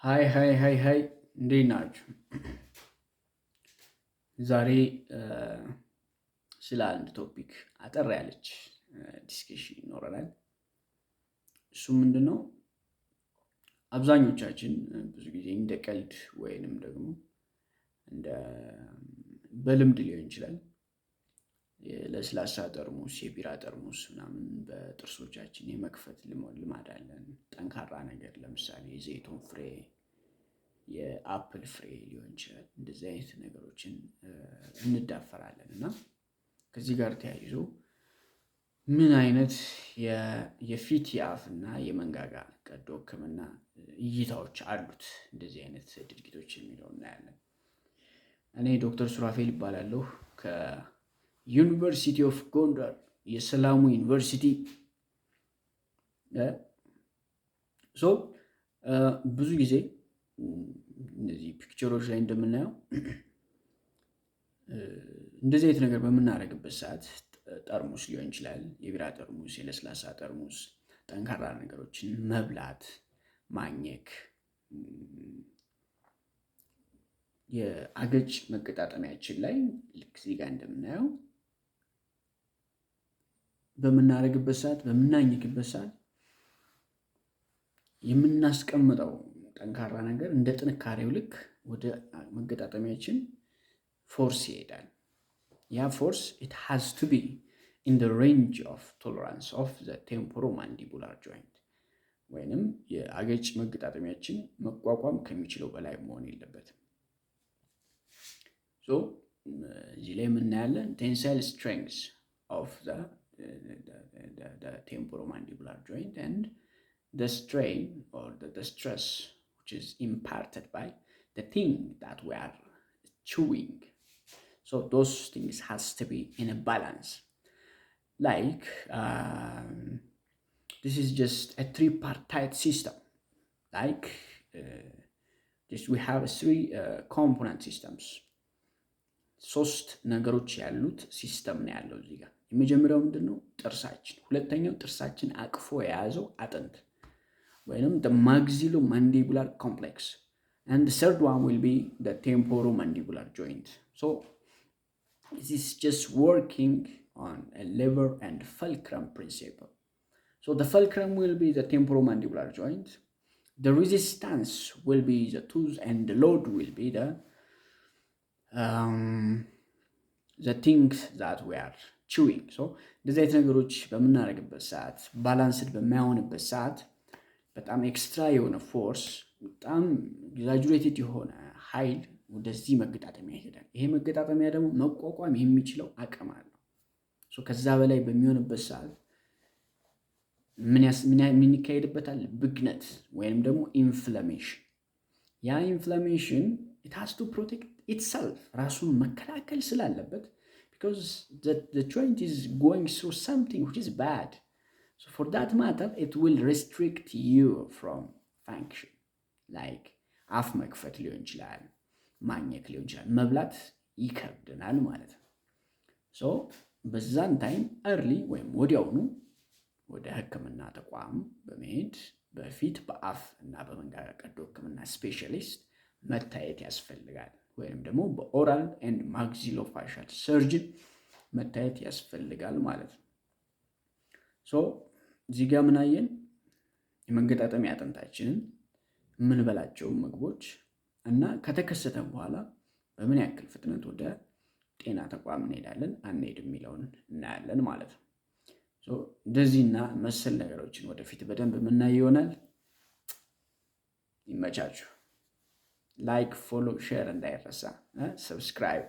ሃይ እንዴት ናችሁ? ዛሬ ስለ አንድ ቶፒክ አጠር ያለች ዲስከሽን ይኖረናል። እሱ ምንድነው? አብዛኞቻችን ብዙ ጊዜ እንደ ቀልድ ወይንም ደግሞ እንደ በልምድ ሊሆን ይችላል የለስላሳ ጠርሙስ የቢራ ጠርሙስ ምናምን በጥርሶቻችን የመክፈት ልማድ አለን። ጠንካራ ነገር ለምሳሌ የዘይቱን ፍሬ የአፕል ፍሬ ሊሆን ይችላል። እንደዚህ አይነት ነገሮችን እንዳፈራለን እና ከዚህ ጋር ተያይዞ ምን አይነት የፊት የአፍና የመንጋጋ ቀዶ ሕክምና እይታዎች አሉት እንደዚህ አይነት ድርጊቶች የሚለው እናያለን። እኔ ዶክተር ሱራፌል ይባላለሁ ከዩኒቨርሲቲ ኦፍ ጎንደር የሰላሙ ዩኒቨርሲቲ። ብዙ ጊዜ እነዚህ ፒክቸሮች ላይ እንደምናየው እንደዚህ አይነት ነገር በምናደርግበት ሰዓት ጠርሙስ ሊሆን ይችላል፣ የቢራ ጠርሙስ፣ የለስላሳ ጠርሙስ፣ ጠንካራ ነገሮችን መብላት፣ ማኘክ፣ የአገጭ መገጣጠሚያችን ላይ ልክ እዚህ ጋር እንደምናየው በምናደርግበት ሰዓት በምናኝክበት ሰዓት የምናስቀምጠው ጠንካራ ነገር እንደ ጥንካሬው ልክ ወደ መገጣጠሚያችን ፎርስ ይሄዳል። ያ ፎርስ it has to be in the range of tolerance of the temporomandibular joint ወይንም የአገጭ መገጣጠሚያችን መቋቋም ከሚችለው በላይ መሆን የለበትም። እዚህ ላይ የምናያለን tensile strength of the temporomandibular joint and the strain or the stress which is imparted by the thing that we are chewing. So those things has to be in a balance. Like this is just a tripartite system. Like just we have three component systems. ሶስት ነገሮች ያሉት ሲስተም ነው ያለው እዚህ ጋር። የመጀመሪያው ምንድነው? ጥርሳችን። ሁለተኛው ጥርሳችን አቅፎ የያዘው አጥንት ወይንም the maxillomandibular complex, and the third one will be the temporomandibular joint. So this is just working on a lever and fulcrum principle. So the fulcrum will be the temporomandibular joint, the resistance will be the tooth, and the load will be the things that we are chewing. So እንደዚህ አይነት ነገሮች በምናደርግበት ሰዓት ባላንስድ በማይሆንበት ሰዓት በጣም ኤክስትራ የሆነ ፎርስ በጣም ኤግዛጁሬትድ የሆነ ኃይል ወደዚህ መገጣጠሚያ ይሄዳል። ይሄ መገጣጠሚያ ደግሞ መቋቋም የሚችለው አቅም አለው። ከዛ በላይ በሚሆንበት ሰዓት ምን ይካሄድበታል? ብግነት ወይም ደግሞ ኢንፍላሜሽን። ያ ኢንፍላሜሽን it has to protect itself ራሱን መከላከል ስላለበት because the joint is going through something which is bad. So for that matter it will restrict you from function like አፍ መክፈት ሊሆን ይችላል፣ ማኘክ ሊሆን ይችላል፣ መብላት ይከብደናል ማለት ነው። ሶ በዛን ታይም early ወይም ወዲያውኑ ወደ ሕክምና ተቋም በመሄድ በፊት በአፍ እና በመንጋጋ ቀዶ ሕክምና ስፔሻሊስት መታየት ያስፈልጋል። ወይም ደግሞ በኦራል ኤንድ ማክሲሎፋሻል ሰርጅን መታየት ያስፈልጋል ማለት ነው። እዚህ ጋር ምን አየን? የመገጣጠሚያ አጥንታችንን የምንበላቸው ምግቦች እና ከተከሰተ በኋላ በምን ያክል ፍጥነት ወደ ጤና ተቋም እንሄዳለን አንሄድም የሚለውን እናያለን ማለት ነው። እንደዚህና መሰል ነገሮችን ወደፊት በደንብ የምናይ ይሆናል። ይመቻችሁ። ላይክ፣ ፎሎ፣ ሼር እንዳይረሳ፣ ሰብስክራይብ